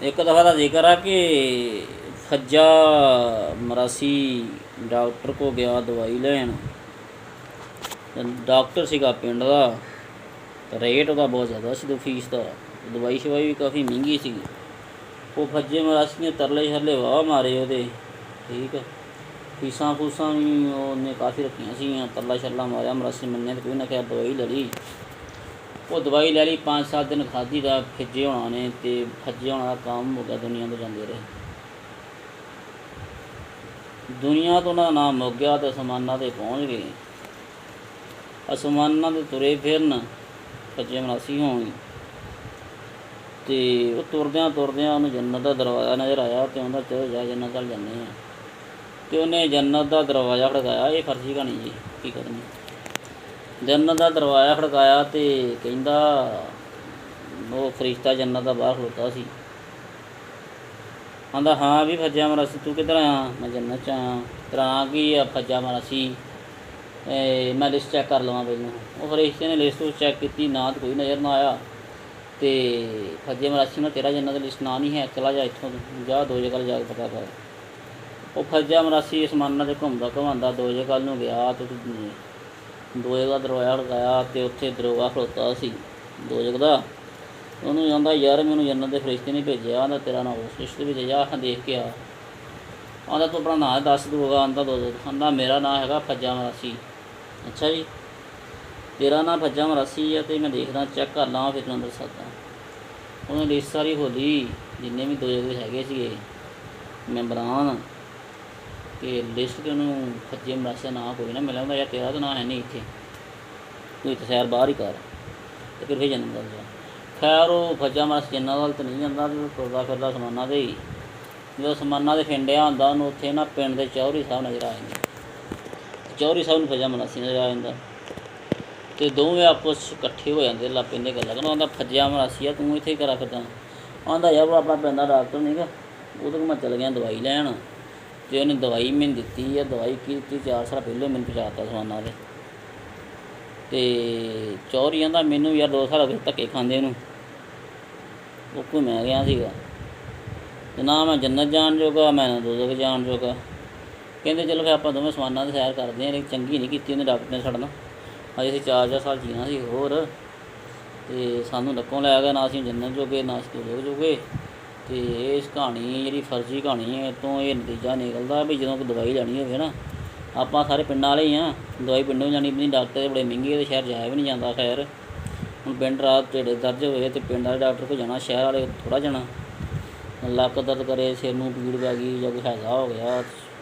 एक दफ़ा का जिक्र है कि फज्जा मरासी डॉक्टर को गया दवाई लैन। डॉक्टर सीगा पिंड का, तो रेट वह बहुत ज़्यादा सी फीस का, दवाई शवाई भी काफ़ी महंगी सी। वो फज्जे मरासी ने तरले शरले वाह मारे वो, ठीक है। फीसा फूसा भी उन्हें काफ़ी रखिया सी, तरला शरला मारिया, मरासी मन्ने तो कोई ना खैर दवाई ले ली। वो दवाई ले ली, 5-7 दिन खाधी का फज्जे होना ने, तो फज्जे होना का काम हो गया, दुनिया तो जाते रहे। दुनिया तो उन्होंने नाम मुक गया, तो आसमाना ते पहुँच गए। आसमाना ते तुरे फिरन फज्जे मरासी होने, तो वो तुरद्या तुरद्या उन्हें जन्नत का दरवाज़ा नज़र आया, तो उन्हें चलो जा जन्नत चल जाने हैं। तो उन्हें जन्नत का दरवाज़ा खड़काया, ये फर्जी कहानी जी की करनी। जन्नत का दरवाज़ा खड़काया तो कहता वो फरिश्ता जन्नत का बाहर खलोता सी। आंदा हाँ भी फज्जा मरासी तू किधर आया? मैं जन्नत च आया। तेरा नाम की है? फज्जा मरासी। मैं लिस्ट चैक कर लवां पहलों। वो फरिश्ते ने लिस्ट चैक की, ना तो कोई नज़र ना आया। तो फज्जे मरासी ने तेरा जन्नत लिस्ट ना नहीं है, चला जा इत्थों, जा दो जगह जाके पता कर। वो फज्जा मरासी आसमाना से घूमता घुमाता दो जगह नूं गया, तो दो जगह दरवाज़ा खड़काया, तो उत्थे दरोगा खड़ोता सी दो जगह का। उन्होंने आंदा यार मैनू जन्नत के फरिश्ते ने भेजा, आंदा तेरा नाम उस लिस्ट में जा, देख के आ। आंदा तू अपना नाम दस दूगा? आंदा दो आंदा मेरा नाम है फज्जा मरासी। अच्छा जी, तेरा नाम फज्जा मरासी है, तो मैं देखना चैक कर ला फिर अंदर सकता। उन्होंने लिस्ट सारी खोली, जिन्ने भी दो जगह है मैंबरान, तो लिस्ट के उन्होंने फज्जे मरासी का नाम कोई ना मिला। यार तेरा तो नाम है नहीं इतने, तू इतने सैर बाहर ही कर, तो फिर जन्नत वाल जा। खैर वो फज्जा मरासी जन्नत वाल तो नहीं जाता, तुरदा फिरदा आसमाना से ही। जो आसमाना से फिंडिया होंदा उन्होंने उत्थे ना पिंड के चौधरी साहब नज़र आ जाते। चौधरी साहब नूं फज्जा मरासी नज़र आ जाता, तो दोवें आपस इकट्ठे हो जाते, लग पेंदे गल्लां करन। आंदा फज्जा मरासी तू इत्थे करा फिरदा? आंदा यार वो अपना पिंड दा डॉक्टर नहीं गा, वो मैं चल गया दवाई लैन, तो उन्हें दवाई मैंने दी है। दवाई की 4 साल पहले मैंने पहुँचाता आसमाना से। तो चौधरी आंदा मैनू यार 2 साल हो गए धक्के खांदे नूं, वो घूमया गया सीगा, ते ना मैं जन्नत जान जोगा, मैं ना दोज़ख जान जोगा। कहते चलो फिर आप दोवें आसमाना से सैर करते हैं, लेकिन चंगी नहीं की उन्हें डॉक्टर ने छड्डना। अजे असीं 4 साल जीना सी होर, तो सानूं नक्कों लै गया, ना असीं जन्नत जोगे ना असीं दोज़ख जोगे। तो इस कहानी जी फर्जी कहानी है, तो ये नतीजा निकलता भी जो दवाई लैनी हो ना, आप सारे पिंडां वाले ही हाँ, दवाई पिंडों जानी भी नहीं, डॉक्टर बड़े महंगे, तो शहर जाया भी नहीं जाता। खैर हुण पिंड रात ढिड दर्द होए तो पिंड वाले डॉक्टर को जाना, शहर वाले थोड़ा जाना। लक्क दर्द करे, सिर नूं पीड़ पै गई या कोई हैजा हो गया,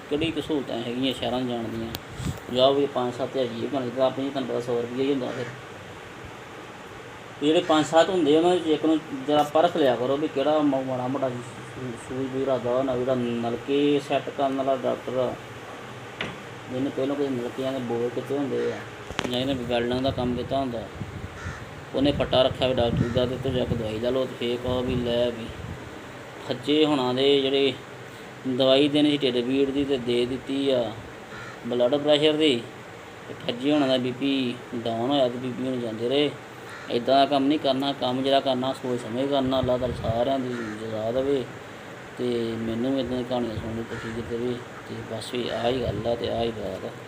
किहड़ी क सहूलतां हैगियां शहरां जाण दियां। जाओ भी 5-7 हज़ार बने तो अपनी तुहानूं पता 100 रुपया ही होंदा। फिर ਜਿਹੜੇ 5-7 ਹੁੰਦੇ ਉਹਨਾਂ ਵਿੱਚ ਇੱਕ ਨੂੰ ਜਰਾ ਪਰਖ ਲਿਆ ਕਰੋ ਵੀ ਕਿਹੜਾ ਮਾੜਾ ਮੋਟਾ ਸੂਈ ਬੂਈ ਰੱਖਦਾ ਨਾ, ਜਿਹੜਾ ਨਲਕੇ ਸੈੱਟ ਕਰਨ ਵਾਲਾ ਡਾਕਟਰ ਆ, ਜਿਹਨੇ ਪਹਿਲਾਂ ਕੋਈ ਨਲਕਿਆਂ ਦੇ ਬੋਰ ਕੀਤੇ ਹੁੰਦੇ ਆ ਜਾਂ ਇਹਨੇ ਵੈਲਡਿੰਗ ਦਾ ਕੰਮ ਕੀਤਾ ਹੁੰਦਾ, ਉਹਨੇ ਫੱਟਾ ਰੱਖਿਆ ਵੀ ਡਾਕਟਰ ਦਾ, ਤੇ ਜਾ ਕੇ ਦਵਾਈ ਲੈ ਲਓ। ਤੇ ਫੇਰ ਕਹੋ ਵੀ ਲੈ ਵੀ ਫੱਜੇ ਹੋਣਾ ਦੇ ਜਿਹੜੇ ਦਵਾਈ ਦੇਣੀ ਸੀ ਢਿੱਡ ਪੀੜ ਦੀ, ਤੇ ਦੇ ਦਿੱਤੀ ਆ ਬਲੱਡ ਪ੍ਰੈਸ਼ਰ ਦੀ, ਤੇ ਫੱਜੇ ਹੋਣਾ ਦਾ BP ਡਾਊਨ ਹੋਇਆ, ਤੇ BP ਨੂੰ ਜਾਂਦੇ ਰਹੇ। ਇੱਦਾਂ ਦਾ ਕੰਮ ਨਹੀਂ ਕਰਨਾ, ਕੰਮ ਜਿਹੜਾ ਕਰਨਾ ਸੋਚ ਸਮਝ ਕਰਨਾ। ਅੱਲਾ ਤਾਲਾ ਸਾਰਿਆਂ ਦੀ ਜਜ਼ਾ ਦੇਵੇ, ਅਤੇ ਮੈਨੂੰ ਵੀ ਇੱਦਾਂ ਦੀ ਕਹਾਣੀਆਂ ਸੁਣਨ ਦੀ ਤੌਫੀਕ ਦੇਵੇ। ਅਤੇ ਬਸ ਵੀ ਆਹ ਹੀ ਗੱਲ ਆ, ਅਤੇ ਆਹ ਹੀ ਬਾਤ ਆ।